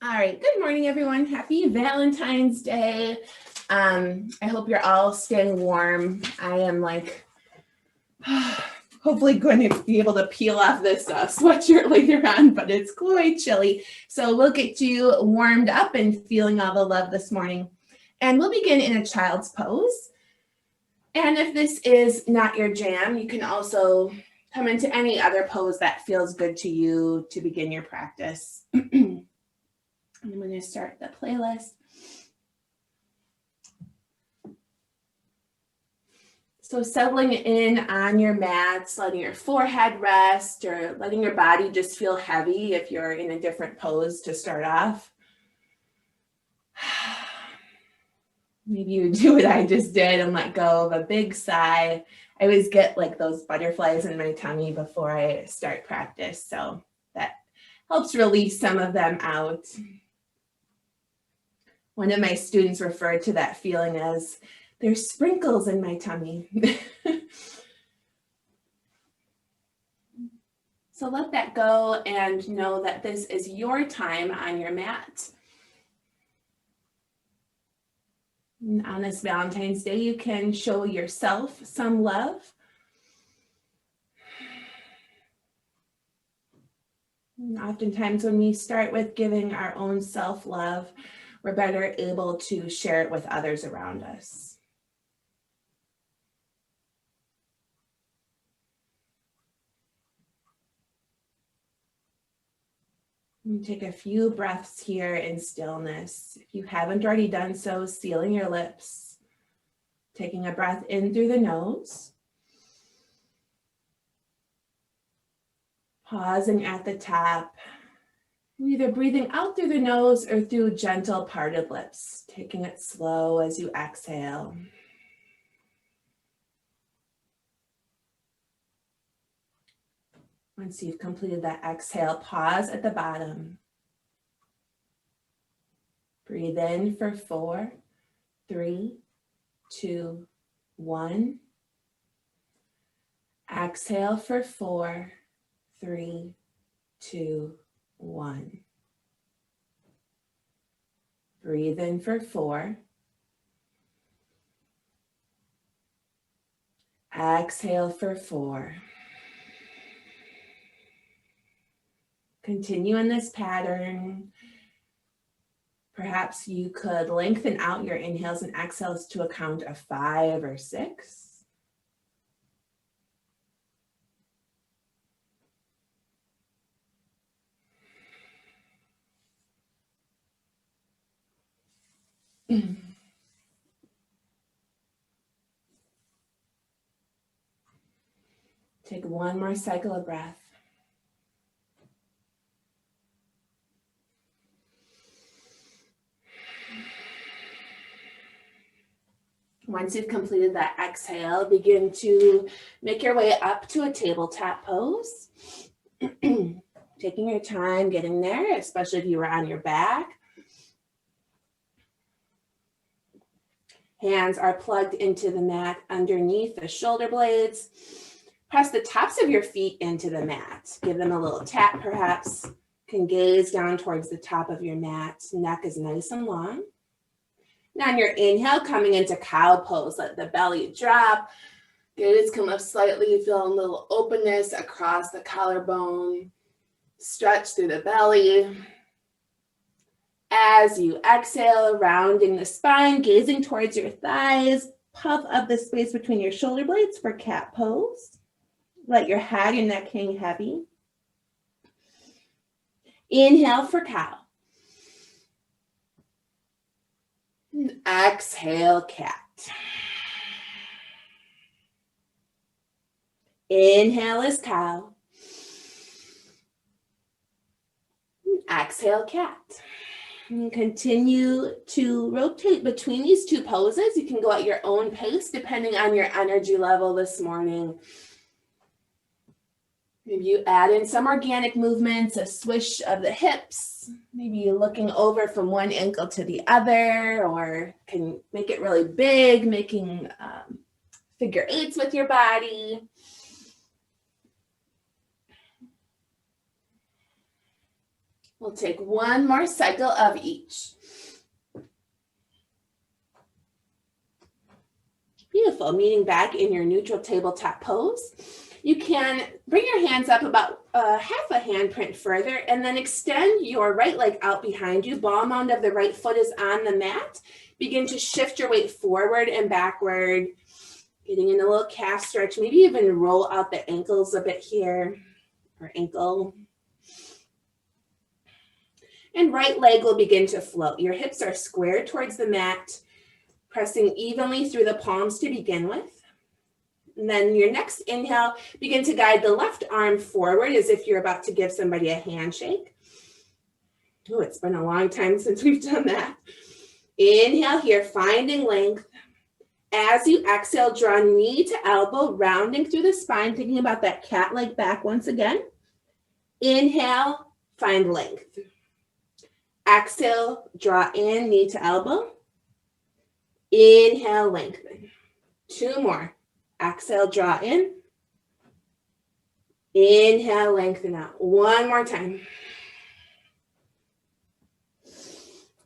All right, good morning, everyone. Happy Valentine's Day. I hope you're all staying warm. I am like, hopefully going to be able to peel off this sweatshirt later on, but it's quite chilly. So we'll get you warmed up and feeling all the love this morning. And we'll begin in a child's pose. And if this is not your jam, you can also come into any other pose that feels good to you to begin your practice. I'm going to start the playlist. So settling in on your mats, letting your forehead rest or letting your body just feel heavy if you're in a different pose to start off. Maybe you do what I just did and let go of a big sigh. I always get like those butterflies in my tummy before I start practice. So that helps release some of them out. One of my students referred to that feeling as, there's sprinkles in my tummy. So let that go and know that this is your time on your mat. And on this Valentine's Day, you can show yourself some love. And oftentimes when we start with giving our own self-love, we're better able to share it with others around us. And take a few breaths here in stillness. If you haven't already done so, sealing your lips, taking a breath in through the nose, pausing at the top, either breathing out through the nose or through gentle parted lips, taking it slow as you exhale. Once you've completed that exhale, pause at the bottom. Breathe in for 4, 3, 2, 1. Exhale for 4, 3, 2, 1. Breathe in for 4. Exhale for 4. Continue in this pattern. Perhaps you could lengthen out your inhales and exhales to a count of 5 or 6. Take one more cycle of breath. Once you've completed that exhale, begin to make your way up to a tabletop pose. Taking your time getting there, especially if you were on your back. Hands are plugged into the mat underneath the shoulder blades. Press the tops of your feet into the mat. Give them a little tap perhaps. You can gaze down towards the top of your mat. Neck is nice and long. Now on your inhale, coming into cow pose, let the belly drop. Gaze come up slightly, feel a little openness across the collarbone. Stretch through the belly. As you exhale, rounding the spine, gazing towards your thighs, puff up the space between your shoulder blades for cat pose. Let your head, your neck hang heavy. Inhale for cow. Exhale, cat. Inhale is cow. Exhale, cat. And continue to rotate between these two poses. You can go at your own pace depending on your energy level this morning. Maybe you add in some organic movements, a swish of the hips, maybe looking over from one ankle to the other, or can make it really big, making figure eights with your body. We'll take one more cycle of each. Beautiful. Meeting back in your neutral tabletop pose. You can bring your hands up about half a handprint further and then extend your right leg out behind you. Ball mound of the right foot is on the mat. Begin to shift your weight forward and backward, getting in a little calf stretch. Maybe even roll out the ankles a bit here, or ankle. And right leg will begin to float. Your hips are squared towards the mat, pressing evenly through the palms to begin with. And then your next inhale, begin to guide the left arm forward as if you're about to give somebody a handshake. Oh, it's been a long time since we've done that. Inhale here, finding length. As you exhale, draw knee to elbow, rounding through the spine, thinking about that cat leg back once again. Inhale, find length. Exhale, draw in, knee to elbow. Inhale, lengthen. Two more. Exhale, draw in. Inhale, lengthen out. One more time.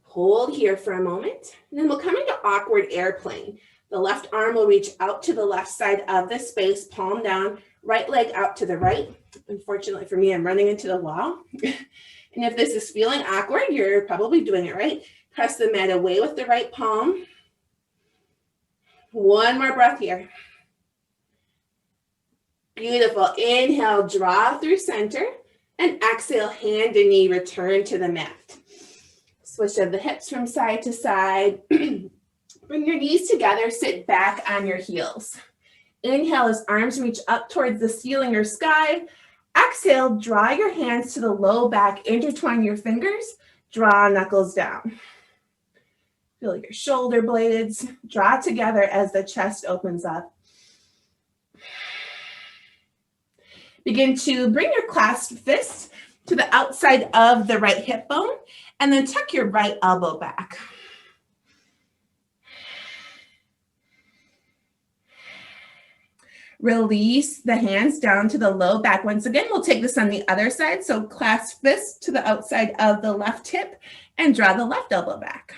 Hold here for a moment. And then we'll come into awkward airplane. The left arm will reach out to the left side of the space, palm down, right leg out to the right. Unfortunately for me, I'm running into the wall. And if this is feeling awkward, you're probably doing it right. Press the mat away with the right palm. One more breath here. Beautiful. Inhale, draw through center. And exhale, hand and knee, return to the mat. Switch of the hips from side to side. Bring your knees together, sit back on your heels. Inhale as arms reach up towards the ceiling or sky. Exhale, draw your hands to the low back, intertwine your fingers, draw knuckles down. Feel your shoulder blades draw together as the chest opens up. Begin to bring your clasped fists to the outside of the right hip bone, and then tuck your right elbow back. Release the hands down to the low back. Once again, we'll take this on the other side. So clasp fists to the outside of the left hip and draw the left elbow back.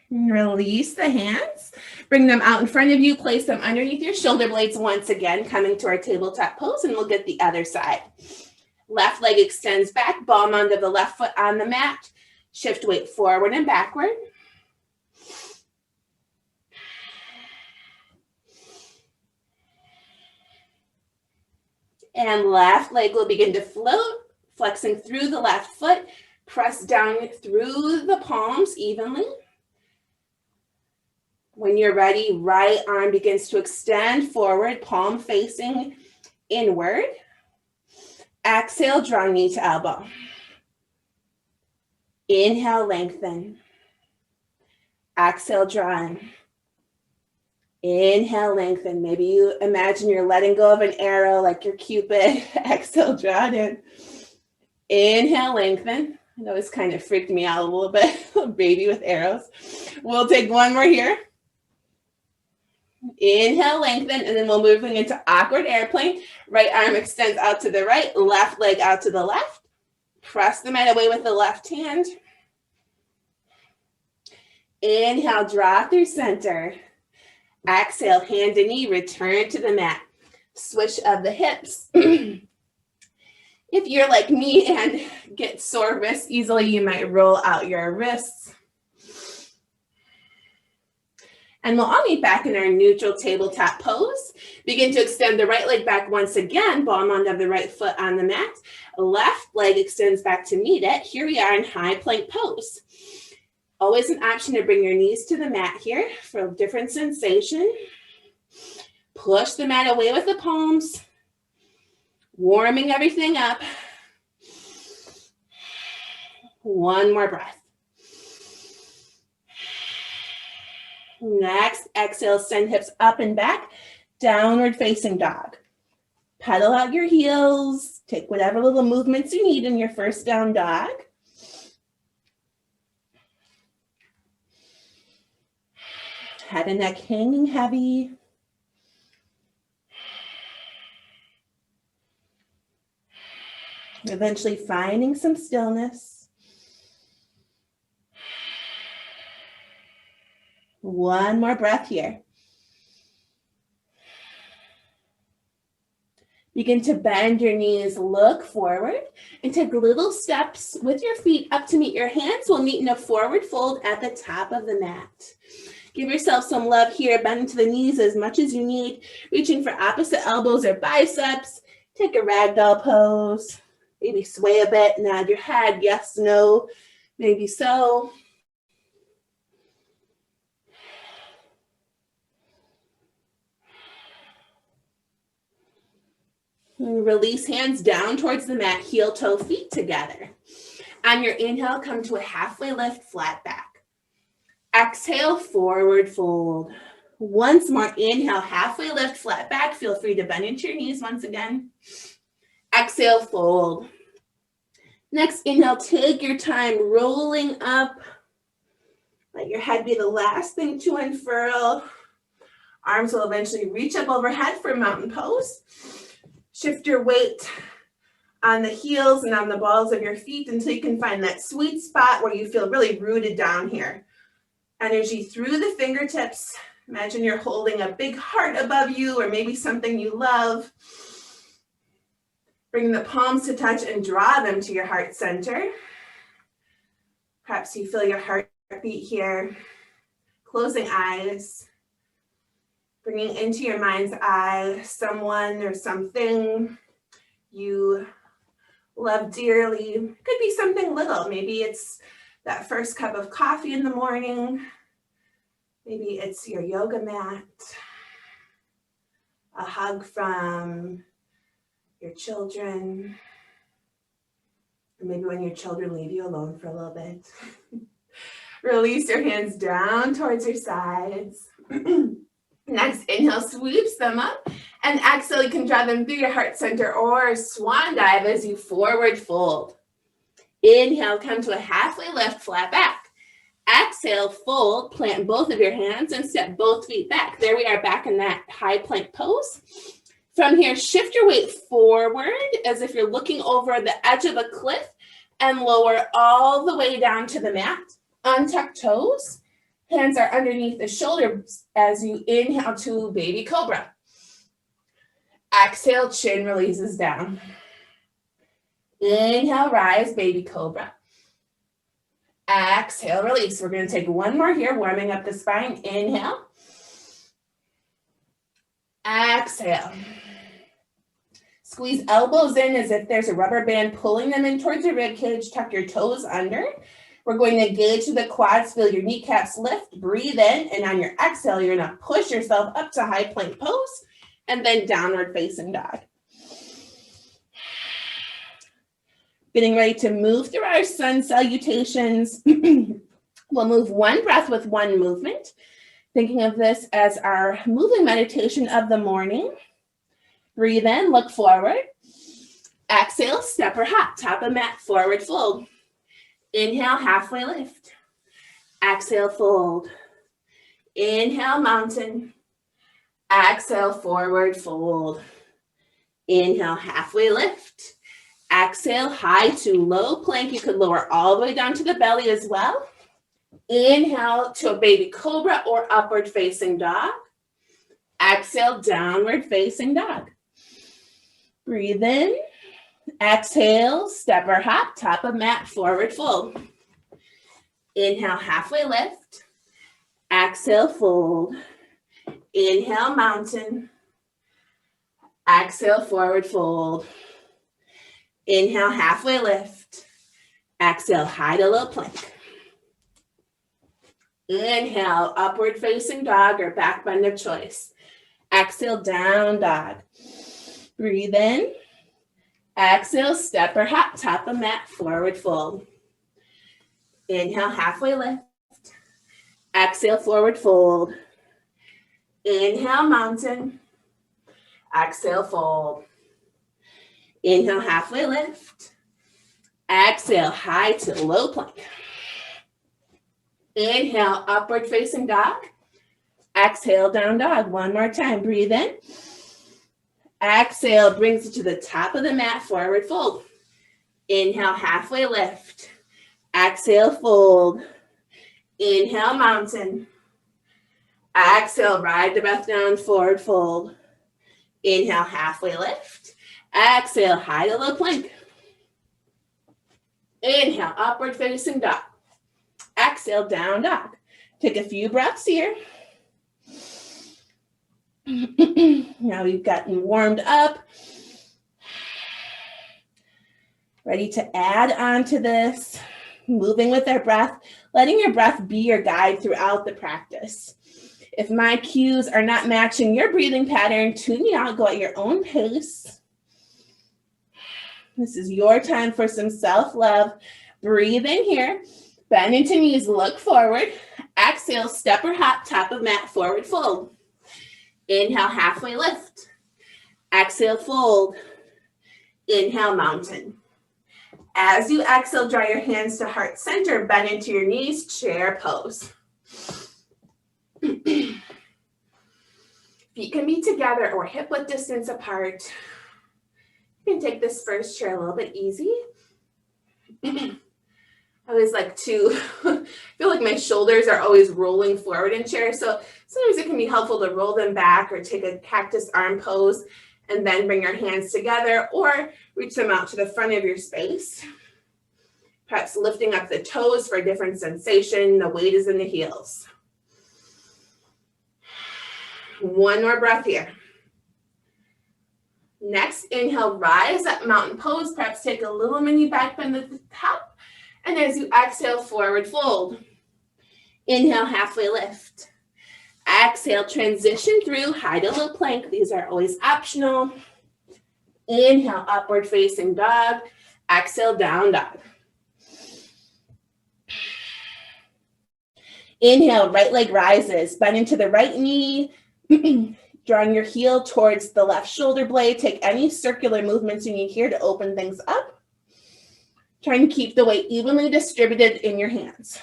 Release the hands. Bring them out in front of you. Place them underneath your shoulder blades once again, coming to our tabletop pose, and we'll get the other side. Left leg extends back, ball mound of the left foot on the mat. Shift weight forward and backward. And left leg will begin to float, flexing through the left foot. Press down through the palms evenly. When you're ready, right arm begins to extend forward, palm facing inward. Exhale, draw knee to elbow. Inhale, lengthen. Exhale, draw in. Inhale, lengthen. Maybe you imagine you're letting go of an arrow like your Cupid. Exhale, draw it in. Inhale, lengthen. I know this kind of freaked me out a little bit. Baby with arrows. We'll take one more here. Inhale, lengthen, and then we'll move into awkward airplane. Right arm extends out to the right, left leg out to the left. Press the mat away with the left hand. Inhale, draw through center. Exhale, hand and knee, return to the mat. Switch of the hips. If you're like me and get sore wrists easily, you might roll out your wrists. And we'll all meet back in our neutral tabletop pose. Begin to extend the right leg back once again, ball mound of the right foot on the mat. Left leg extends back to meet it. Here we are in high plank pose. Always an option to bring your knees to the mat here for a different sensation. Push the mat away with the palms, warming everything up. One more breath. Next, exhale, send hips up and back, downward facing dog. Pedal out your heels, take whatever little movements you need in your first down dog. Head and neck hanging heavy. Eventually finding some stillness. One more breath here. Begin to bend your knees, look forward, and take little steps with your feet up to meet your hands. We'll meet in a forward fold at the top of the mat. Give yourself some love here. Bend into the knees as much as you need, reaching for opposite elbows or biceps. Take a ragdoll pose. Maybe sway a bit, nod your head, yes, no, maybe so. Release hands down towards the mat, heel toe feet together. On your inhale, come to a halfway lift, flat back. Exhale, forward fold. Once more, inhale, halfway lift, flat back. Feel free to bend into your knees once again. Exhale, fold. Next, inhale, take your time rolling up. Let your head be the last thing to unfurl. Arms will eventually reach up overhead for mountain pose. Shift your weight on the heels and on the balls of your feet until you can find that sweet spot where you feel really rooted down here. Energy through the fingertips. Imagine you're holding a big heart above you or maybe something you love. Bring the palms to touch and draw them to your heart center. Perhaps you feel your heartbeat here. Closing eyes. Bringing into your mind's eye someone or something you love dearly. Could be something little. Maybe it's that first cup of coffee in the morning. Maybe it's your yoga mat. A hug from your children. Or maybe when your children leave you alone for a little bit. Release your hands down towards your sides. Next, inhale, sweeps them up, and exhale, you can draw them through your heart center or swan dive as you forward fold. Inhale, come to a halfway lift, flat back. Exhale, fold, plant both of your hands and step both feet back. There we are back in that high plank pose. From here, shift your weight forward as if you're looking over the edge of a cliff and lower all the way down to the mat. Untuck toes. Hands are underneath the shoulders as you inhale to baby cobra. Exhale, chin releases down. Inhale, rise, baby cobra. Exhale, release. We're going to take one more here, warming up the spine. Inhale. Exhale. Squeeze elbows in as if there's a rubber band pulling them in towards your rib cage. Tuck your toes under. We're going to engage the quads, feel your kneecaps lift, breathe in, and on your exhale, you're going to push yourself up to high plank pose, and then downward facing dog. Getting ready to move through our sun salutations. We'll move one breath with one movement, thinking of this as our moving meditation of the morning. Breathe in, look forward. Exhale, step or hop, top of mat, forward fold. Inhale, halfway lift. Exhale, fold. Inhale, mountain. Exhale, forward fold. Inhale, halfway lift. Exhale, high to low plank. You could lower all the way down to the belly as well. Inhale to a baby cobra or upward facing dog. Exhale, downward facing dog. Breathe in. Exhale, step or hop, top of mat, forward fold. Inhale, halfway lift. Exhale, fold. Inhale, mountain. Exhale, forward fold. Inhale, halfway lift. Exhale, high to low plank. Inhale, upward facing dog or back bend of choice. Exhale, down dog. Breathe in. Exhale, step or hop, top of mat, forward fold. Inhale, halfway lift. Exhale, forward fold. Inhale, mountain. Exhale, fold. Inhale, halfway lift. Exhale, high to low plank. Inhale, upward facing dog. Exhale, down dog. One more time. Breathe in. Exhale, brings it to the top of the mat, forward fold. Inhale, halfway lift. Exhale, fold. Inhale, mountain. Exhale, ride the breath down, forward fold. Inhale, halfway lift. Exhale, high to low plank. Inhale, upward facing dog. Exhale, down dog. Take a few breaths here. Now we've gotten warmed up. Ready to add on to this. Moving with our breath, letting your breath be your guide throughout the practice. If my cues are not matching your breathing pattern, tune me out, go at your own pace. This is your time for some self-love. Breathe in here, bend into knees, look forward. Exhale, step or hop, top of mat, forward fold. Inhale, halfway lift. Exhale, fold. Inhale, mountain. As you exhale, draw your hands to heart center, bend into your knees, chair pose. Feet can be together or hip width distance apart. You can take this first chair a little bit easy. I always like to feel like my shoulders are always rolling forward in chairs, so sometimes it can be helpful to roll them back or take a cactus arm pose and then bring your hands together or reach them out to the front of your space. Perhaps lifting up the toes for a different sensation. The weight is in the heels. One more breath here. Next, inhale, rise up, mountain pose. Perhaps take a little mini back bend at the top. And as you exhale, forward fold. Inhale, halfway lift. Exhale, transition through high to low plank. These are always optional. Inhale, upward facing dog. Exhale, down dog. Inhale, right leg rises. Bend into the right knee. Drawing your heel towards the left shoulder blade. Take any circular movements you need here to open things up. Trying to keep the weight evenly distributed in your hands.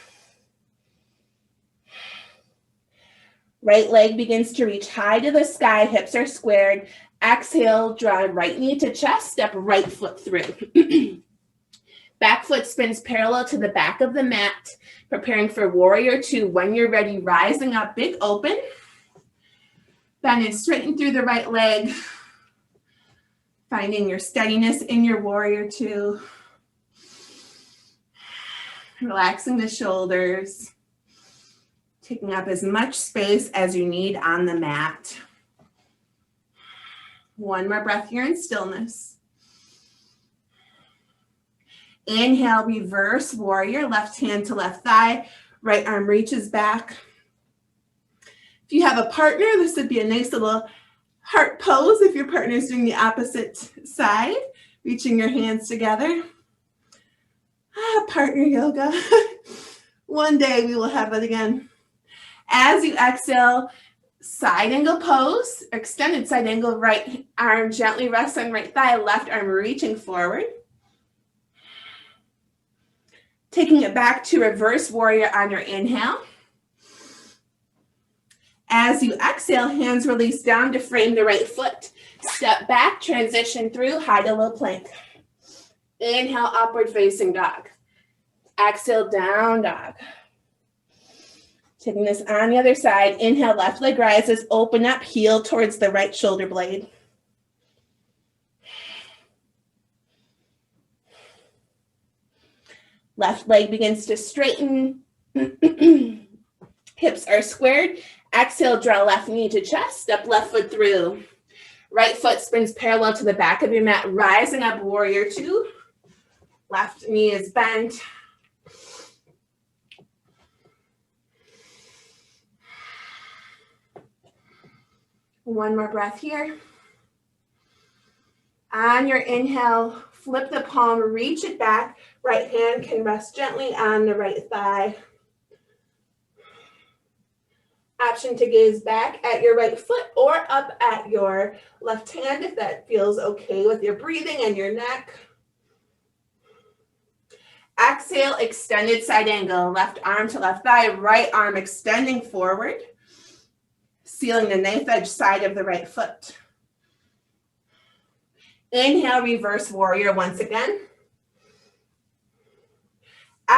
Right leg begins to reach high to the sky, hips are squared. Exhale, draw right knee to chest, step right foot through. Back foot spins parallel to the back of the mat, preparing for warrior two. When you're ready, rising up, big open. Bend and straighten through the right leg. Finding your steadiness in your warrior two. Relaxing the shoulders. Taking up as much space as you need on the mat. One more breath here in stillness. Inhale, reverse warrior, left hand to left thigh, right arm reaches back. If you have a partner, this would be a nice little heart pose if your partner is doing the opposite side, reaching your hands together. Partner yoga. One day we will have it again. As you exhale, side angle pose, extended side angle, right arm gently rests on right thigh, left arm reaching forward. Taking it back to reverse warrior on your inhale. As you exhale, hands release down to frame the right foot. Step back, transition through high to low plank. Inhale, upward facing dog. Exhale, down dog. Taking this on the other side, inhale, left leg rises, open up, heel towards the right shoulder blade. Left leg begins to straighten. Hips are squared. Exhale, draw left knee to chest, step left foot through. Right foot spins parallel to the back of your mat, rising up, warrior two. Left knee is bent. One more breath here. On your inhale, flip the palm, reach it back. Right hand can rest gently on the right thigh. Option to gaze back at your right foot or up at your left hand if that feels okay with your breathing and your neck. Exhale, extended side angle, left arm to left thigh, right arm extending forward, sealing the knife edge side of the right foot. Inhale, reverse warrior once again.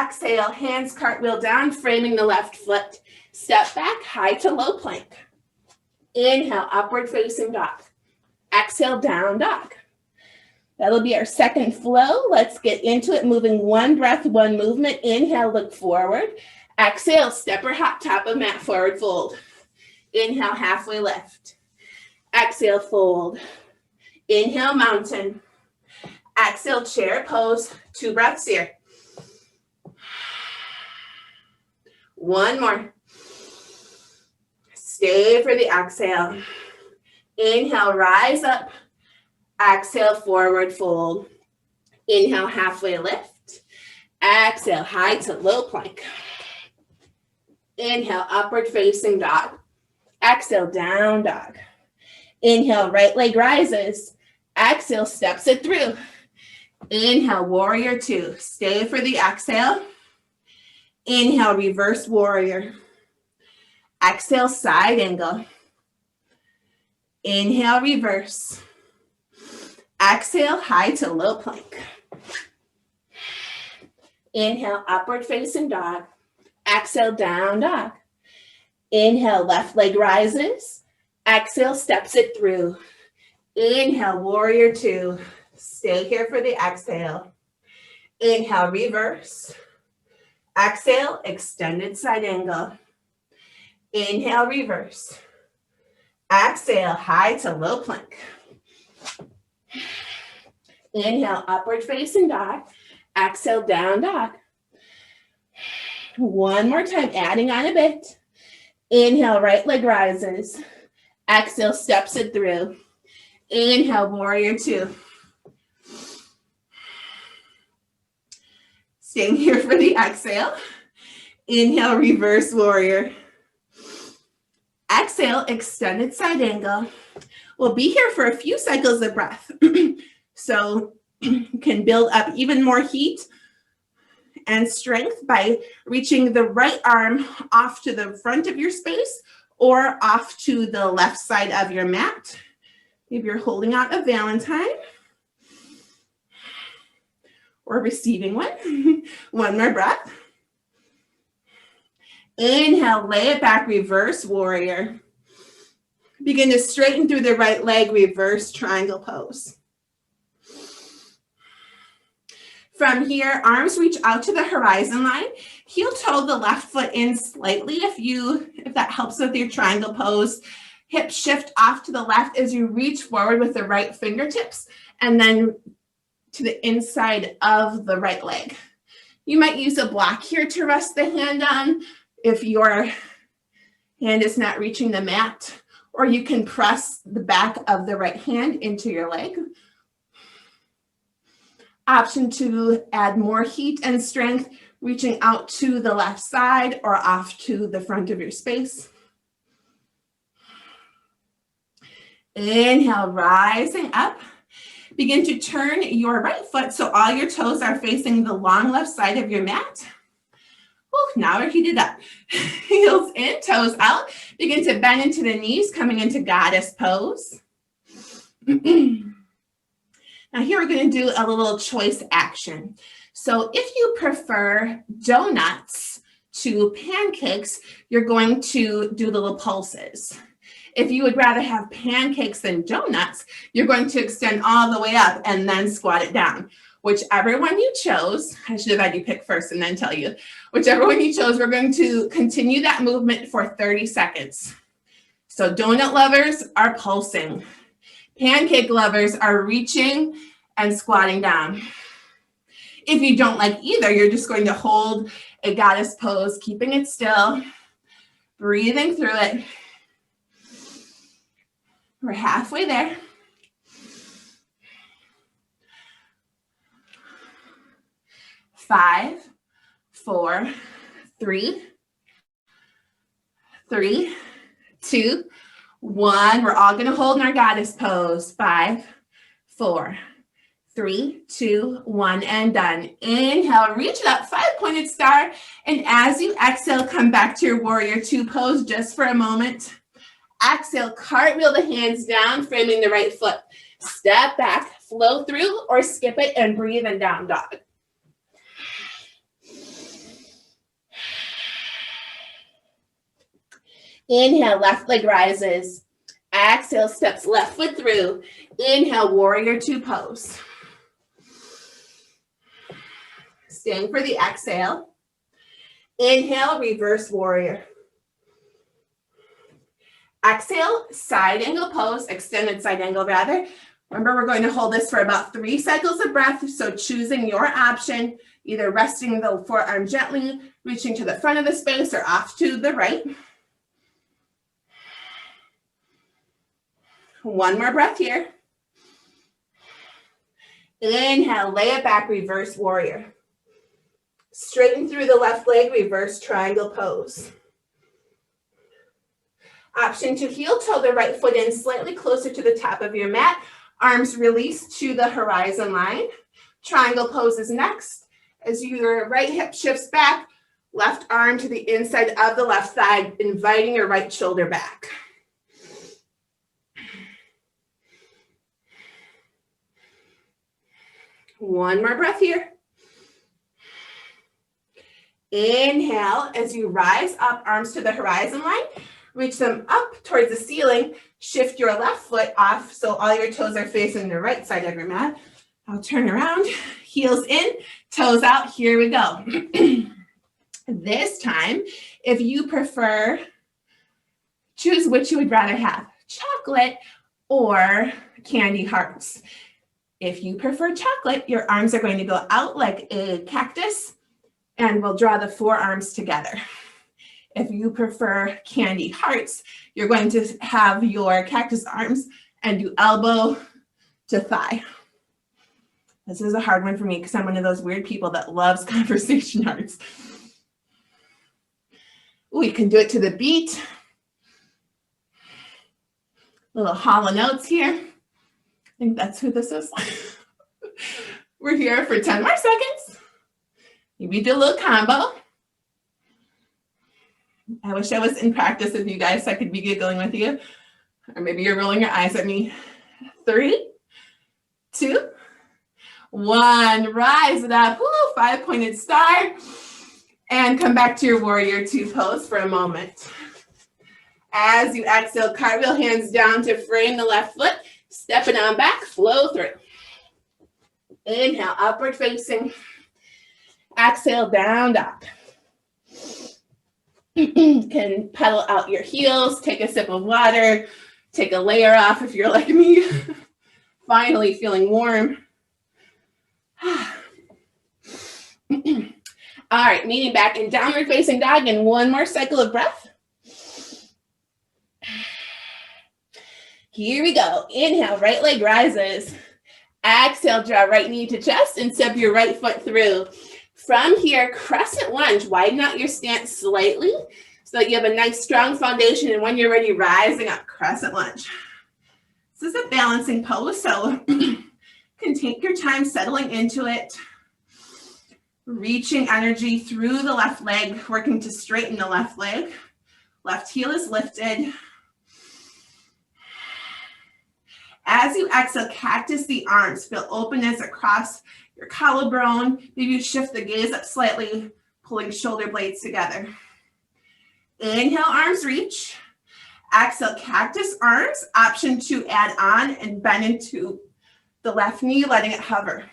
Exhale, hands cartwheel down, framing the left foot. Step back, high to low plank. Inhale, upward facing dog. Exhale, down dog. That'll be our second flow. Let's get into it, moving one breath, one movement. Inhale, look forward. Exhale, step or hop, top of mat, forward fold. Inhale, halfway lift. Exhale, fold. Inhale, mountain. Exhale, chair pose. 2 breaths here. One more. Stay for the exhale. Inhale, rise up. Exhale, forward fold. Inhale, halfway lift. Exhale, high to low plank. Inhale, upward facing dog. Exhale, down dog. Inhale, right leg rises. Exhale, steps it through. Inhale, warrior 2. Stay for the exhale. Inhale, reverse warrior. Exhale, side angle. Inhale, reverse. Exhale, high to low plank. Inhale, upward facing dog. Exhale, down dog. Inhale, left leg rises. Exhale, steps it through. Inhale, warrior 2. Stay here for the exhale. Inhale, reverse. Exhale, extended side angle. Inhale, reverse. Exhale, high to low plank. Inhale, upward facing dog. Exhale, down dog. One more time, adding on a bit. Inhale, right leg rises. Exhale, steps it through. Inhale, warrior 2. Staying here for the exhale. Inhale, reverse warrior. Exhale, extended side angle. We'll be here for a few cycles of breath. So you can build up even more heat and strength by reaching the right arm off to the front of your space or off to the left side of your mat. Maybe you're holding out a Valentine or receiving one. One more breath. Inhale, lay it back, reverse warrior. Begin to straighten through the right leg, reverse triangle pose. From here, arms reach out to the horizon line. Heel toe the left foot in slightly if that helps with your triangle pose. Hips shift off to the left as you reach forward with the right fingertips and then to the inside of the right leg. You might use a block here to rest the hand on if your hand is not reaching the mat, or you can press the back of the right hand into your leg. Option to add more heat and strength, reaching out to the left side or off to the front of your space. Inhale, rising up. Begin to turn your right foot so all your toes are facing the long left side of your mat. Now we're heated up. Heels in, toes out. Begin to bend into the knees, coming into goddess pose. Now here we're going to do a little choice action. So if you prefer donuts to pancakes, you're going to do little pulses. If you would rather have pancakes than donuts, you're going to extend all the way up and then squat it down. Whichever one you chose, I should have had you pick first and then tell you. Whichever one you chose, we're going to continue that movement for 30 seconds. So donut lovers are pulsing. Pancake lovers are reaching and squatting down. If you don't like either, you're just going to hold a goddess pose, keeping it still, breathing through it. We're halfway there. Five, four, three, two, one. We're all going to hold in our goddess pose. 5, 4, 3, 2, 1, and done. Inhale, reach it up, 5-pointed star. And as you exhale, come back to your warrior 2 pose just for a moment. Exhale, cartwheel the hands down, framing the right foot. Step back, flow through, or skip it and breathe in down dog. Inhale, left leg rises. Exhale, steps left foot through. Inhale, warrior two pose. Staying for the exhale. Inhale, reverse warrior. Exhale, side angle pose, extended side angle rather. Remember, we're going to hold this for about 3 cycles of breath. So choosing your option, either resting the forearm gently, reaching to the front of the space or off to the right. One more breath here. Inhale, lay it back, reverse warrior. Straighten through the left leg, reverse triangle pose. Option to heel toe the right foot in slightly closer to the top of your mat. Arms release to the horizon line. Triangle pose is next. As your right hip shifts back, left arm to the inside of the left thigh, inviting your right shoulder back. One more breath here. Inhale, as you rise up, arms to the horizon line. Reach them up towards the ceiling. Shift your left foot off so all your toes are facing the right side of your mat. I'll turn around, heels in, toes out. Here we go. This time, if you prefer, choose which you would rather have, chocolate or candy hearts. If you prefer chocolate, your arms are going to go out like a cactus and we'll draw the forearms together. If you prefer candy hearts, you're going to have your cactus arms and do elbow to thigh. This is a hard one for me because I'm one of those weird people that loves conversation hearts. We can do it to the beat. Little hollow notes here. I think that's who this is. We're here for 10 more seconds. Maybe do a little combo. I wish I was in practice with you guys so I could be giggling with you. Or maybe you're rolling your eyes at me. 3, 2, 1. Rise it up. Woo, 5-pointed star. And come back to your warrior two pose for a moment. As you exhale, cartwheel hands down to frame the left foot. Stepping on back, flow through. Inhale, upward facing. Exhale, down dog. Can pedal out your heels, take a sip of water, take a layer off if you're like me. Finally feeling warm. All right, meeting back in downward facing dog and one more cycle of breath. Here we go. Inhale, right leg rises. Exhale, draw right knee to chest and step your right foot through. From here, crescent lunge. Widen out your stance slightly so that you have a nice strong foundation, and when you're ready, rising up, crescent lunge. This is a balancing pose, so can take your time settling into it. Reaching energy through the left leg, working to straighten the left leg. Left heel is lifted. As you exhale, cactus the arms. Feel openness across your collarbone. Maybe you shift the gaze up slightly, pulling shoulder blades together. Inhale, arms reach. Exhale, cactus arms. Option to add on and bend into the left knee, letting it hover.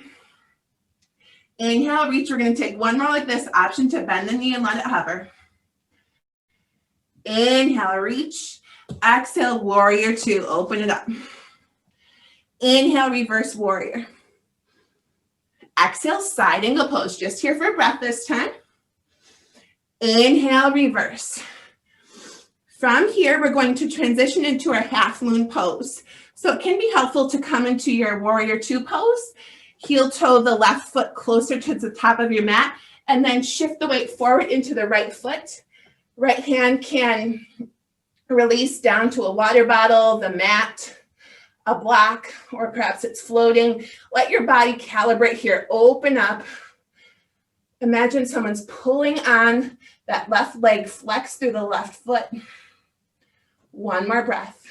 Inhale, reach. We're going to take one more like this. Option to bend the knee and let it hover. Inhale, reach. Exhale, warrior two. Open it up. Inhale, reverse warrior. Exhale, side angle pose. Just here for a breath this time. Inhale, reverse. From here, we're going to transition into our half moon pose. So it can be helpful to come into your warrior two pose. Heel toe the left foot closer to the top of your mat, and then shift the weight forward into the right foot. Right hand can release down to a water bottle, the mat, a block, or perhaps it's floating. Let your body calibrate here. Open up. Imagine someone's pulling on that left leg, flex through the left foot. One more breath.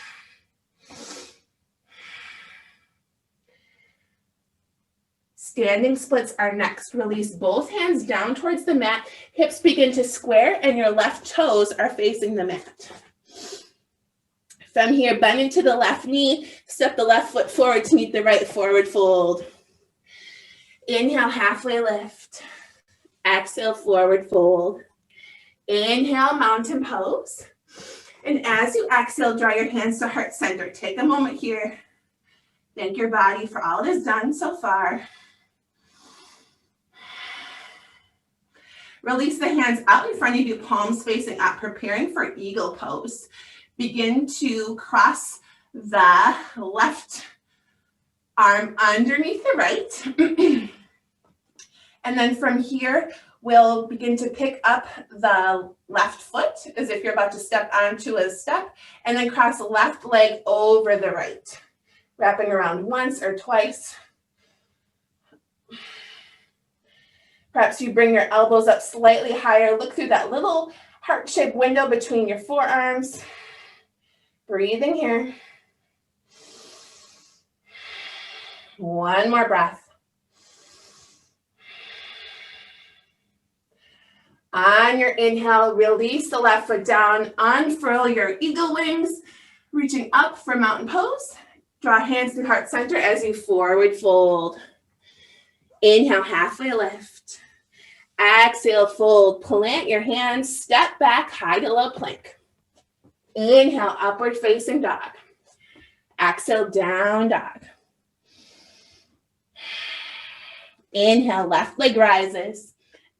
Standing splits are next. Release both hands down towards the mat. Hips begin to square and your left toes are facing the mat. From here, bend into the left knee, step the left foot forward to meet the right forward fold. Inhale, halfway lift. Exhale, forward fold. Inhale, mountain pose. And as you exhale, draw your hands to heart center. Take a moment here. Thank your body for all it has done so far. Release the hands out in front of you, palms facing up, preparing for eagle pose. Begin to cross the left arm underneath the right. And then from here, we'll begin to pick up the left foot as if you're about to step onto a step, and then cross the left leg over the right, wrapping around once or twice. Perhaps you bring your elbows up slightly higher. Look through that little heart-shaped window between your forearms. Breathing here. One more breath. On your inhale, release the left foot down. Unfurl your eagle wings, reaching up for mountain pose. Draw hands to heart center as you forward fold. Inhale, halfway lift. Exhale, fold. Plant your hands, step back, high to low plank. Inhale, upward facing dog. Exhale, down dog. Inhale, left leg rises.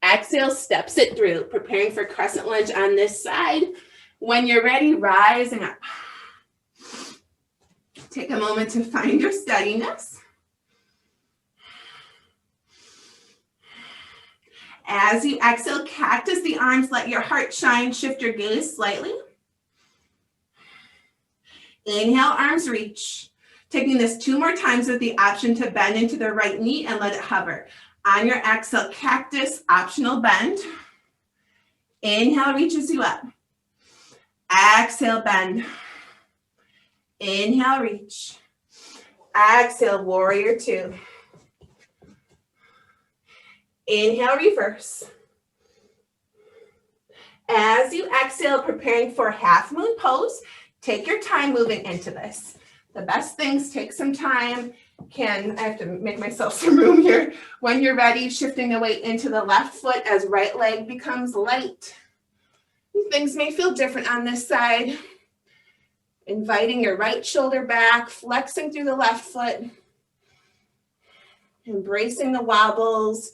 Exhale, steps it through, preparing for crescent lunge on this side. When you're ready, rising up. Take a moment to find your steadiness. As you exhale, cactus the arms, let your heart shine, shift your gaze slightly. Inhale, arms reach. Taking this 2 more times with the option to bend into the right knee and let it hover. On your exhale, cactus, optional bend. Inhale, reaches you up. Exhale, bend. Inhale, reach. Exhale, warrior 2. Inhale, reverse. As you exhale, preparing for half moon pose, take your time moving into this. The best things take some time. I have to make myself some room here. When you're ready, shifting the weight into the left foot as right leg becomes light. Things may feel different on this side. Inviting your right shoulder back, flexing through the left foot. Embracing the wobbles.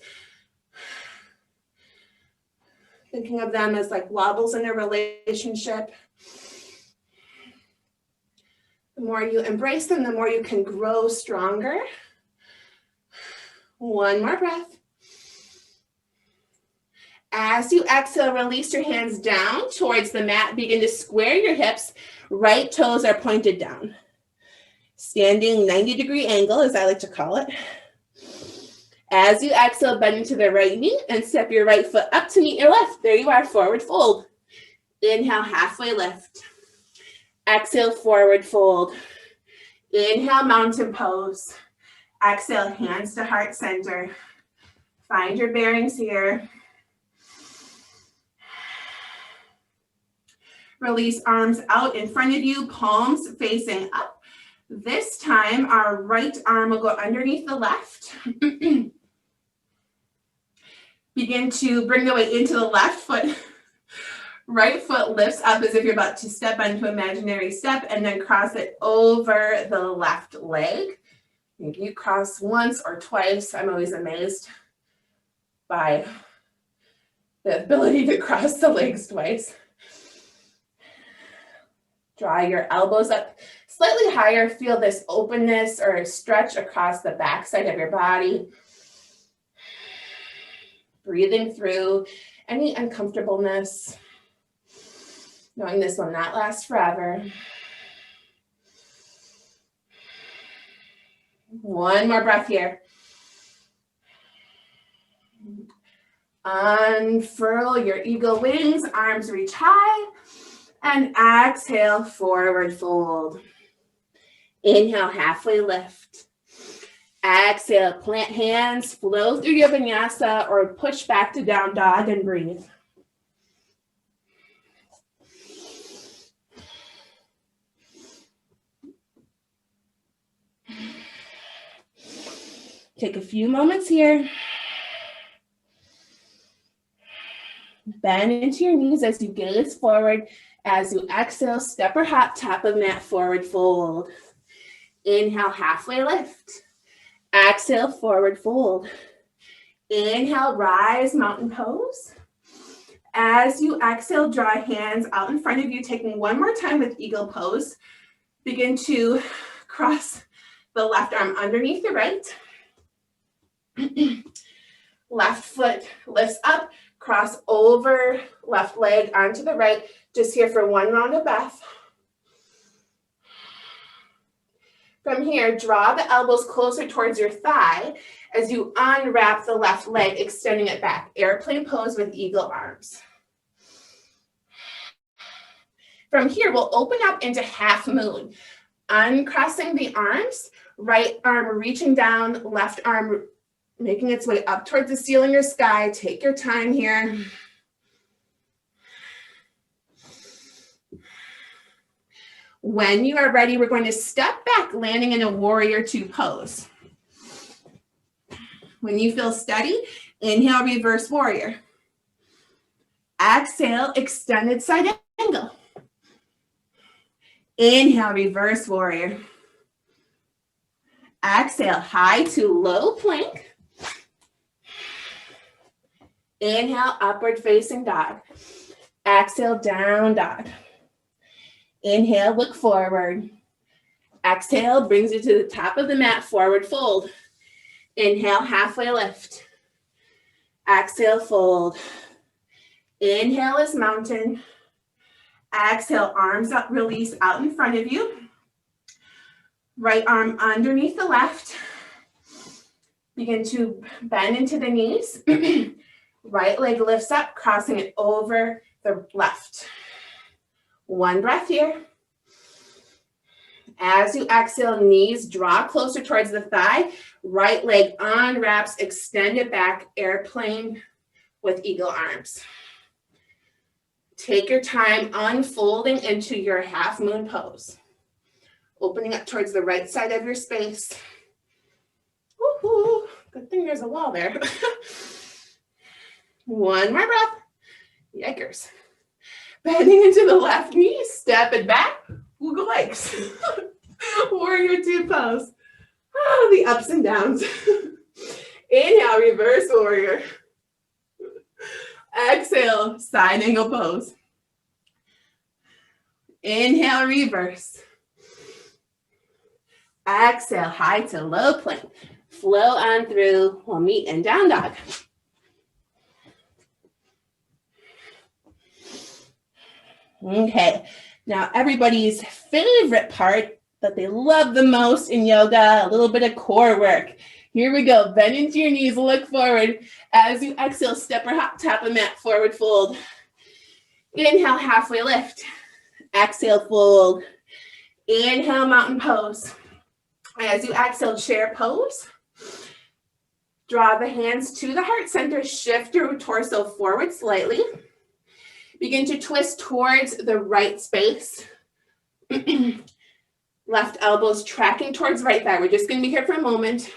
Thinking of them as like wobbles in a relationship. The more you embrace them, the more you can grow stronger. One more breath. As you exhale, release your hands down towards the mat. Begin to square your hips. Right toes are pointed down. Standing 90-degree angle, as I like to call it. As you exhale, bend into the right knee and step your right foot up to meet your left. There you are, forward fold. Inhale, halfway lift. Exhale, forward fold. Inhale, mountain pose. Exhale, hands to heart center. Find your bearings here. Release arms out in front of you, palms facing up. This time, our right arm will go underneath the left. Begin to bring the weight into the left foot. Right foot lifts up as if you're about to step onto an imaginary step, and then cross it over the left leg. Maybe you cross once or twice. I'm always amazed by the ability to cross the legs twice. Draw your elbows up slightly higher. Feel this openness or stretch across the backside of your body. Breathing through any uncomfortableness. Knowing this will not last forever. One more breath here. Unfurl your eagle wings, arms reach high, and exhale, forward fold. Inhale, halfway lift. Exhale, plant hands, flow through your vinyasa or push back to down dog and breathe. Take a few moments here. Bend into your knees as you gaze forward. As you exhale, step or hop, top of mat, forward fold. Inhale, halfway lift. Exhale, forward fold. Inhale, rise, mountain pose. As you exhale, draw hands out in front of you, taking one more time with eagle pose. Begin to cross the left arm underneath the right. Left foot lifts up, cross over, left leg onto the right. Just here for one round of breath. From here, draw the elbows closer towards your thigh as you unwrap the left leg, extending it back. Airplane pose with eagle arms. From here, we'll open up into half moon. Uncrossing the arms, right arm reaching down, left arm making its way up towards the ceiling or sky. Take your time here. When you are ready, we're going to step back, landing in a warrior two pose. When you feel steady, inhale, reverse warrior. Exhale, extended side angle. Inhale, reverse warrior. Exhale, high to low plank. Inhale, upward facing dog. Exhale, down dog. Inhale, look forward. Exhale, brings you to the top of the mat, forward fold. Inhale, halfway lift. Exhale, fold. Inhale is mountain. Exhale, arms up, release out in front of you. Right arm underneath the left. Begin to bend into the knees. Right leg lifts up, crossing it over the left. One breath here. As you exhale, knees draw closer towards the thigh. Right leg unwraps, extend it back, airplane with eagle arms. Take your time unfolding into your half moon pose. Opening up towards the right side of your space. Woo-hoo. Good thing there's a wall there. One more breath. Yikers. Bending into the left knee, step it back. Wiggle legs. Warrior two pose. Oh, the ups and downs. Inhale, reverse warrior. Exhale, side angle pose. Inhale, reverse. Exhale, high to low plank. Flow on through. We'll meet in down dog. Okay, now everybody's favorite part that they love the most in yoga, a little bit of core work. Here we go. Bend into your knees, look forward. As you exhale, step or hop, top of mat, forward fold. Inhale, halfway lift. Exhale, fold. Inhale, mountain pose. As you exhale, chair pose. Draw the hands to the heart center. Shift your torso forward slightly. Begin to twist towards the right space. Left elbows tracking towards right thigh. We're just going to be here for a moment.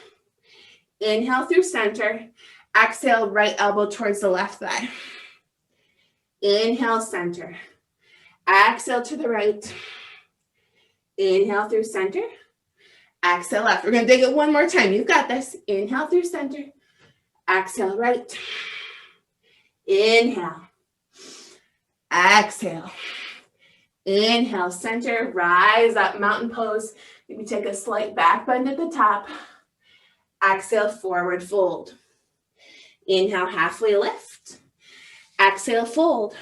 Inhale through center. Exhale, right elbow towards the left thigh. Inhale, center. Exhale to the right. Inhale through center. Exhale left. We're going to dig it one more time. You've got this. Inhale through center. Exhale right. Inhale. Exhale. Inhale, center, rise up, mountain pose. Maybe take a slight back bend at the top. Exhale, forward fold. Inhale, halfway lift. Exhale, fold.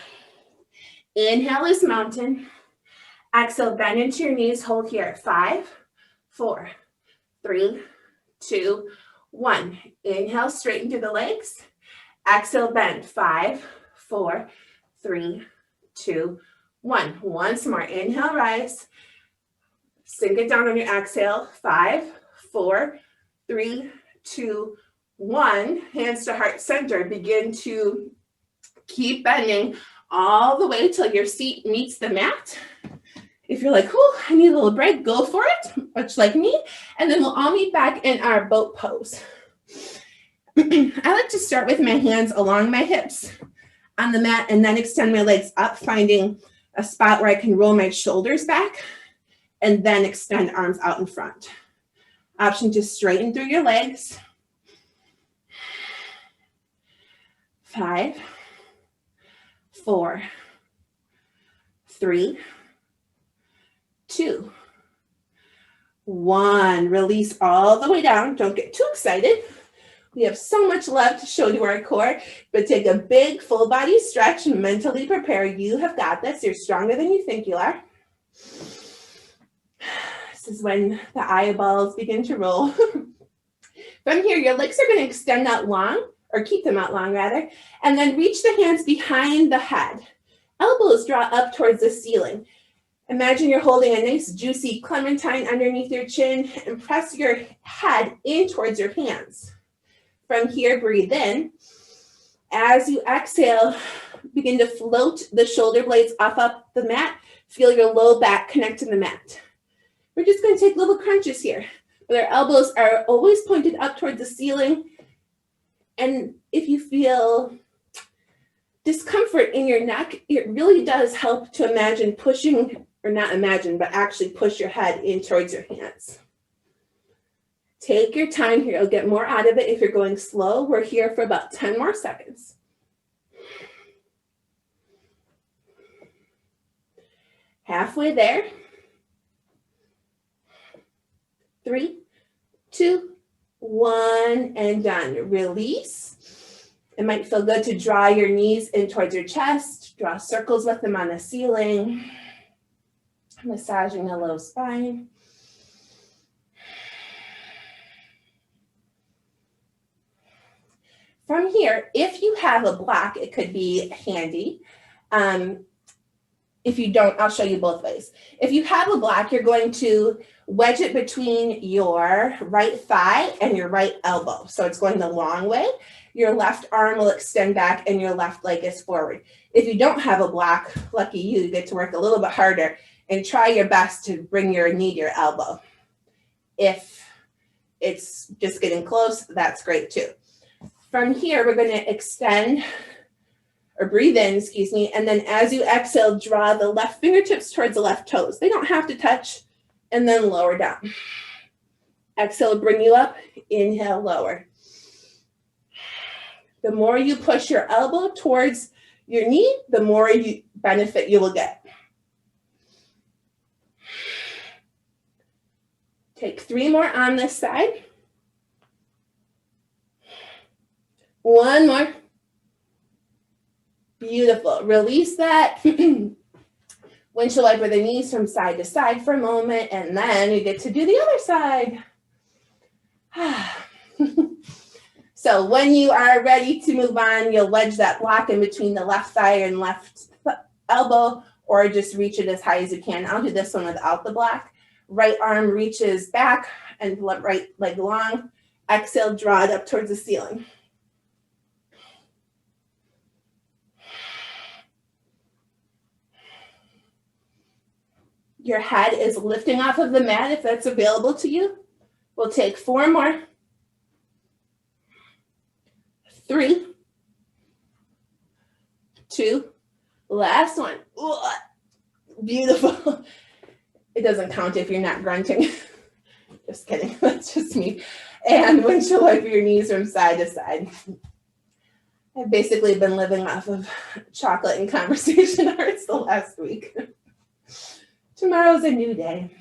Inhale is mountain. Exhale, bend into your knees, hold here. 5, 4, 3, 2, 1. Inhale, straighten through the legs. Exhale, bend. 5, 4, 3, 2, 1. Once more. Inhale, rise. Sink it down on your exhale. 5, 4, 3, 2, 1. Hands to heart center. Begin to keep bending all the way till your seat meets the mat. If you're like, oh, I need a little break, go for it, much like me. And then we'll all meet back in our boat pose. I like to start with my hands along my hips on the mat and then extend my legs up, finding a spot where I can roll my shoulders back and then extend arms out in front. Option to straighten through your legs. 5, 4, 3, 2, 1. Release all the way down. Don't get too excited. We have so much love to show to our core, but take a big full body stretch and mentally prepare. You have got this. You're stronger than you think you are. This is when the eyeballs begin to roll. From here, your legs are going to extend out long, or keep them out long rather, and then reach the hands behind the head. Elbows draw up towards the ceiling. Imagine you're holding a nice juicy clementine underneath your chin and press your head in towards your hands. From here, breathe in. As you exhale, begin to float the shoulder blades off up the mat. Feel your low back connect to the mat. We're just going to take little crunches here, but our elbows are always pointed up towards the ceiling. And if you feel discomfort in your neck, it really does help to imagine pushing, or not imagine, but actually push your head in towards your hands. Take your time here. You'll get more out of it if you're going slow. We're here for about 10 more seconds. Halfway there. 3, 2, 1, and done. Release. It might feel good to draw your knees in towards your chest. Draw circles with them on the ceiling. Massaging the low spine. From here, if you have a block, it could be handy. If you don't, I'll show you both ways. If you have a block, you're going to wedge it between your right thigh and your right elbow. So it's going the long way. Your left arm will extend back and your left leg is forward. If you don't have a block, lucky you, you get to work a little bit harder and try your best to bring your knee to your elbow. If it's just getting close, that's great too. From here, we're going to extend or breathe in, excuse me, and then as you exhale, draw the left fingertips towards the left toes. They don't have to touch, and then lower down. Exhale, bring you up, inhale, lower. The more you push your elbow towards your knee, the more benefit you will get. Take 3 more on this side. 1 more. Beautiful. Release that. Windshield wiper the knees from side to side for a moment, and then you get to do the other side. So when you are ready to move on, you'll wedge that block in between the left thigh and left elbow, or just reach it as high as you can. I'll do this one without the block. Right arm reaches back and right leg long. Exhale, draw it up towards the ceiling. Your head is lifting off of the mat if that's available to you. We'll take 4 more. 3, 2, last one. Ooh, beautiful. It doesn't count if you're not grunting. Just kidding, that's just me. And windshield wiper your knees from side to side. I've basically been living off of chocolate and conversation arts the last week. Tomorrow's a new day.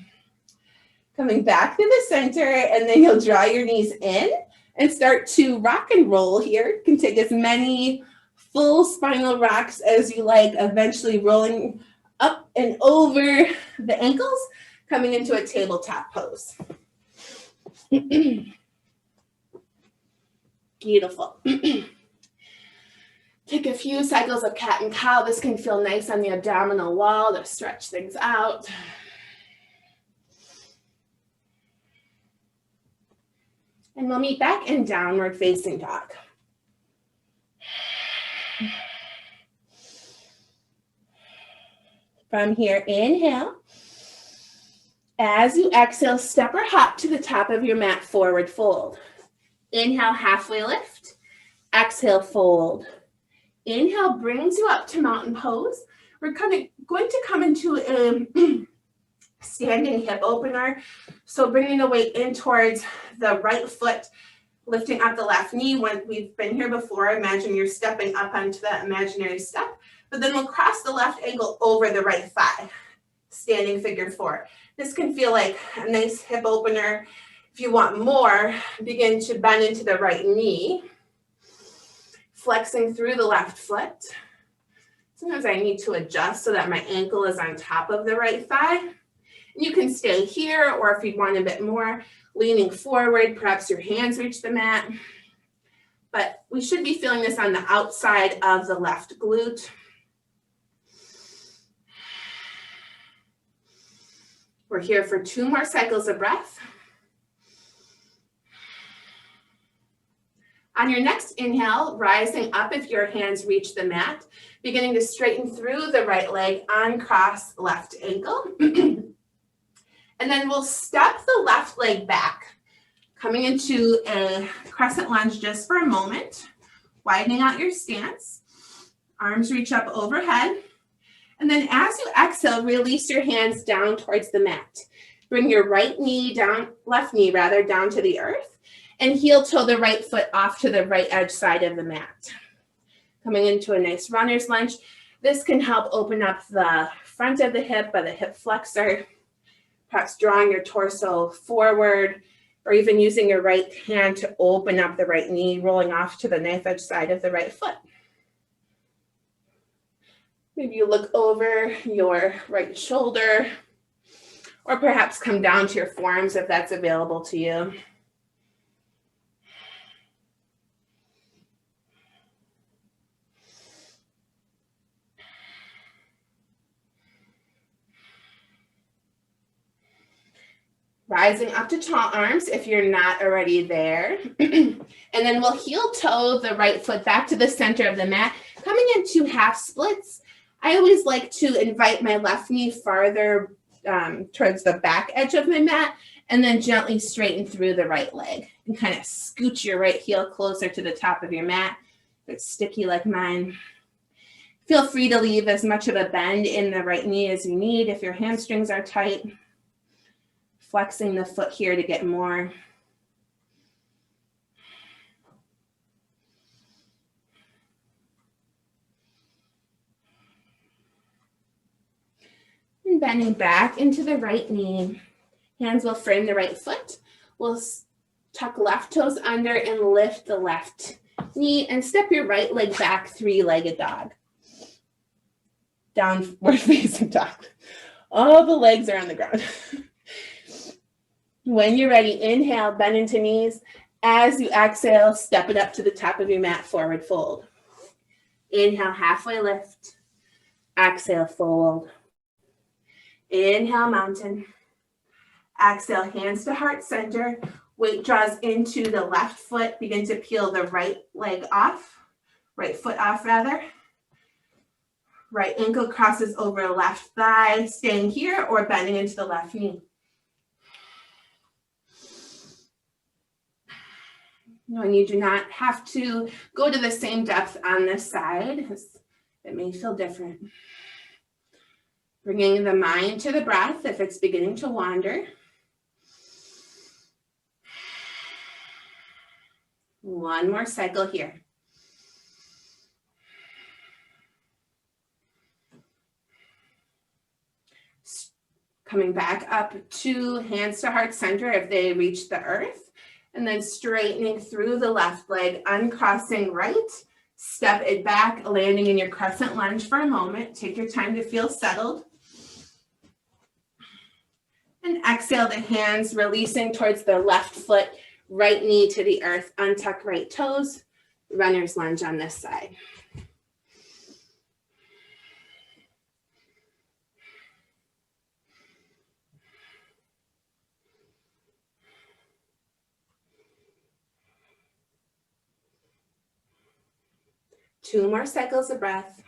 Coming back to the center, and then you'll draw your knees in and start to rock and roll here. You can take as many full spinal rocks as you like, eventually rolling up and over the ankles, coming into a tabletop pose. Beautiful. Take a few cycles of cat and cow. This can feel nice on the abdominal wall to stretch things out. And we'll meet back in downward facing dog. From here, inhale. As you exhale, step or hop to the top of your mat, forward fold. Inhale, halfway lift. Exhale, fold. Inhale brings you up to mountain pose. We're going to come into a standing hip opener. So bringing the weight in towards the right foot, lifting up the left knee. When we've been here before, imagine you're stepping up onto that imaginary step, but then we'll cross the left ankle over the right thigh, standing figure four. This can feel like a nice hip opener. If you want more, begin to bend into the right knee, flexing through the left foot. Sometimes I need to adjust so that my ankle is on top of the right thigh. You can stay here, or if you want a bit more, leaning forward, perhaps your hands reach the mat. But we should be feeling this on the outside of the left glute. We're here for 2 more cycles of breath. On your next inhale, rising up if your hands reach the mat, beginning to straighten through the right leg, uncross left ankle. And then we'll step the left leg back, coming into a crescent lunge just for a moment, widening out your stance. Arms reach up overhead. And then as you exhale, release your hands down towards the mat. Bring your right knee down, left knee rather, down to the earth, and heel toe the right foot off to the right edge side of the mat. Coming into a nice runner's lunge. This can help open up the front of the hip by the hip flexor, perhaps drawing your torso forward, or even using your right hand to open up the right knee, rolling off to the knife edge side of the right foot. Maybe you look over your right shoulder, or perhaps come down to your forearms if that's available to you. Rising up to tall arms if you're not already there. And then we'll heel toe the right foot back to the center of the mat, coming into half splits. I always like to invite my left knee farther towards the back edge of my mat, and then gently straighten through the right leg and kind of scooch your right heel closer to the top of your mat. If it's sticky like mine, feel free to leave as much of a bend in the right knee as you need if your hamstrings are tight. Flexing the foot here to get more. And bending back into the right knee. Hands will frame the right foot. We'll tuck left toes under and lift the left knee and step your right leg back, 3-legged dog. Downward facing dog. All the legs are on the ground. When you're ready, inhale, bend into knees. As you exhale, step it up to the top of your mat, forward fold. Inhale, halfway lift. Exhale, fold. Inhale, mountain. Exhale, hands to heart center. Weight draws into the left foot. Begin to peel the right leg off. Right foot off, rather. Right ankle crosses over left thigh, staying here or bending into the left knee. And you do not have to go to the same depth on this side. It may feel different. Bringing the mind to the breath if it's beginning to wander. One more cycle here. Coming back up to hands to heart center if they reach the earth. And then straightening through the left leg, uncrossing right, step it back, landing in your crescent lunge for a moment. Take your time to feel settled. And exhale the hands, releasing towards the left foot, right knee to the earth, untuck right toes, runner's lunge on this side. Two more cycles of breath.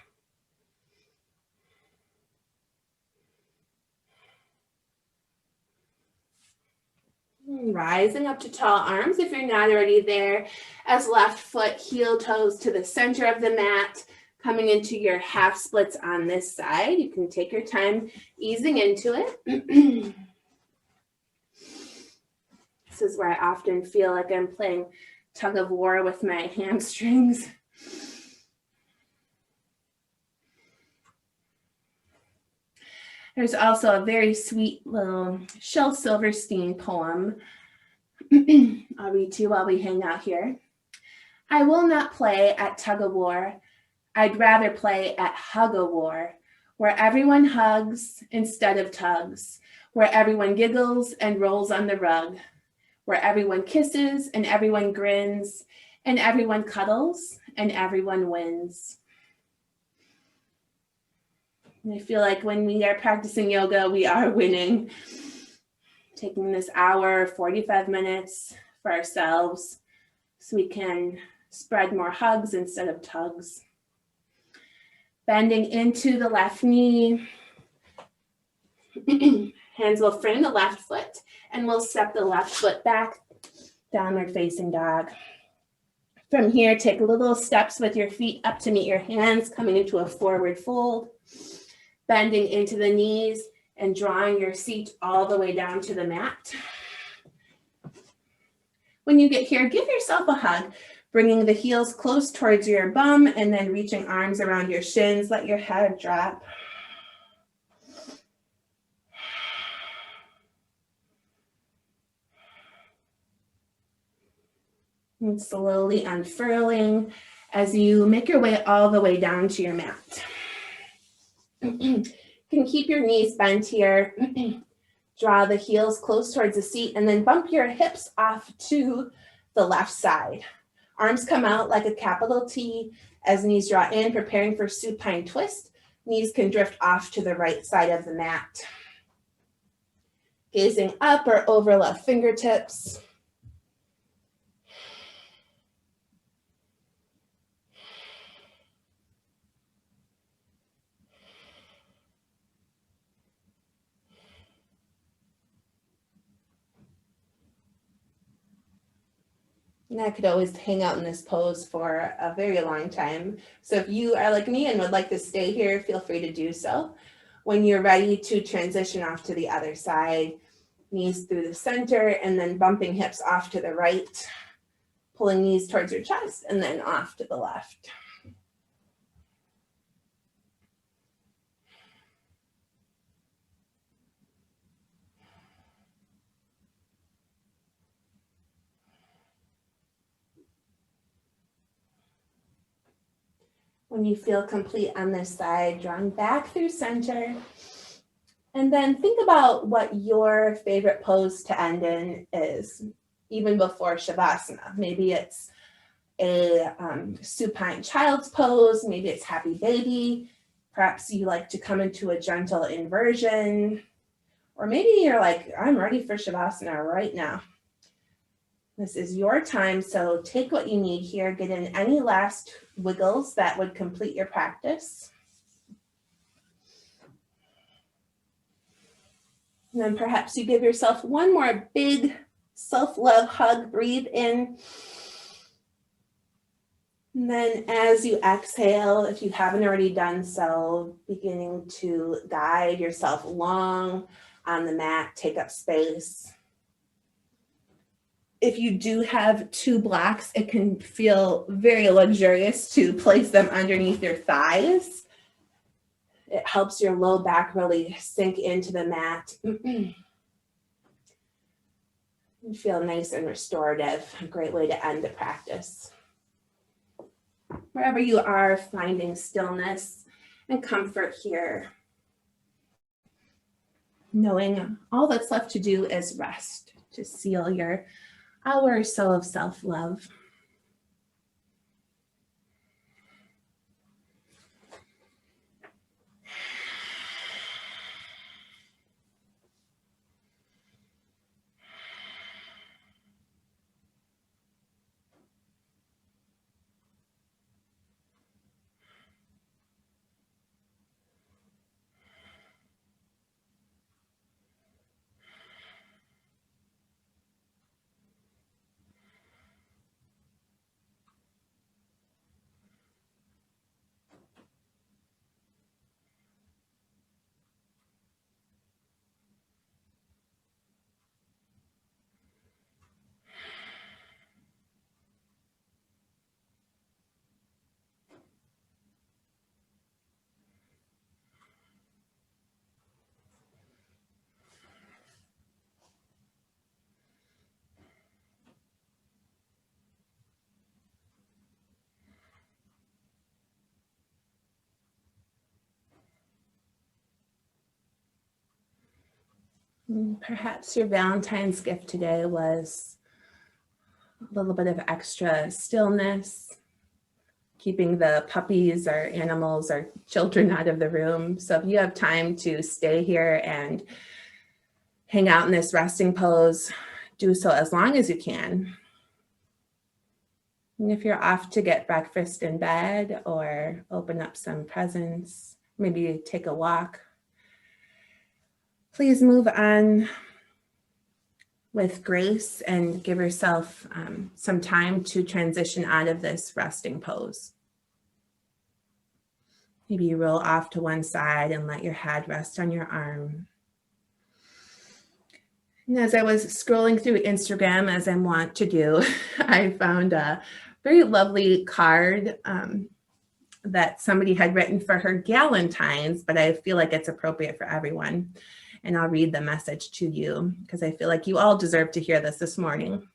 Rising up to tall arms if you're not already there, as left foot, heel toes to the center of the mat, coming into your half splits on this side. You can take your time easing into it. This is where I often feel like I'm playing tug of war with my hamstrings. There's also a very sweet little Shel Silverstein poem I'll read to you while we hang out here. I will not play at tug of war. I'd rather play at hug-a-war, where everyone hugs instead of tugs, where everyone giggles and rolls on the rug, where everyone kisses and everyone grins, and everyone cuddles and everyone wins. And I feel like when we are practicing yoga, we are winning. Taking this hour, 45 minutes for ourselves so we can spread more hugs instead of tugs. Bending into the left knee. Hands will frame the left foot and we'll step the left foot back, downward facing dog. From here, take little steps with your feet up to meet your hands, coming into a forward fold, bending into the knees and drawing your seat all the way down to the mat. When you get here, give yourself a hug, bringing the heels close towards your bum and then reaching arms around your shins. Let your head drop. And slowly unfurling as you make your way all the way down to your mat. You can keep your knees bent here. Draw the heels close towards the seat and then bump your hips off to the left side. Arms come out like a capital T as knees draw in, preparing for supine twist. Knees can drift off to the right side of the mat. Gazing up or over left fingertips. And I could always hang out in this pose for a very long time. So if you are like me and would like to stay here, feel free to do so. When you're ready to transition off to the other side, knees through the center and then bumping hips off to the right, pulling knees towards your chest and then off to the left. When you feel complete on this side, drawing back through center. And then think about what your favorite pose to end in is, even before Shavasana. Maybe it's a supine child's pose, maybe it's happy baby. Perhaps you like to come into a gentle inversion, or maybe you're like, I'm ready for Shavasana right now. This is your time, so take what you need here. Get in any last wiggles that would complete your practice. And then perhaps you give yourself one more big self-love hug. Breathe in. And then as you exhale, if you haven't already done so, beginning to guide yourself long on the mat, take up space. If you do have two blocks, it can feel very luxurious to place them underneath your thighs. It helps your low back really sink into the mat. You feel nice and restorative. A great way to end the practice. Wherever you are, finding stillness and comfort here. Knowing all that's left to do is rest, to seal your hour or so of self-love. Perhaps your Valentine's gift today was a little bit of extra stillness, keeping the puppies or animals or children out of the room. So if you have time to stay here and hang out in this resting pose, do so as long as you can. And if you're off to get breakfast in bed or open up some presents, maybe take a walk, please move on with grace and give yourself some time to transition out of this resting pose. Maybe you roll off to one side and let your head rest on your arm. And as I was scrolling through Instagram, as I'm wont to do, I found a very lovely card that somebody had written for her Galentine's, but I feel like it's appropriate for everyone. And I'll read the message to you because I feel like you all deserve to hear this morning.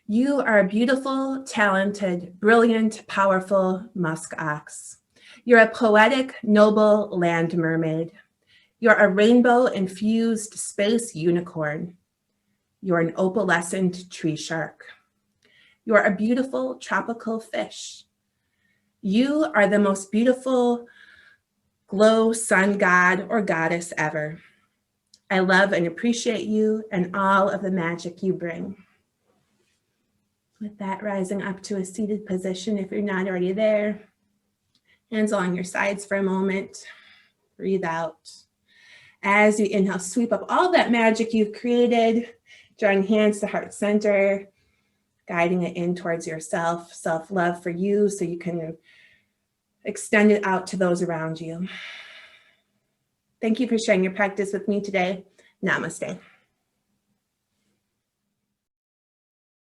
You are a beautiful, talented, brilliant, powerful musk ox. You're a poetic, noble land mermaid. You're a rainbow-infused space unicorn. You're an opalescent tree shark. You're a beautiful tropical fish. You are the most beautiful glow sun god or goddess ever. I love and appreciate you and all of the magic you bring. With that, rising up to a seated position if you're not already there. Hands along your sides for a moment. Breathe out. As you inhale, sweep up all that magic you've created, drawing hands to heart center, guiding it in towards yourself, self-love for you so you can extend it out to those around you. Thank you for sharing your practice with me today. Namaste.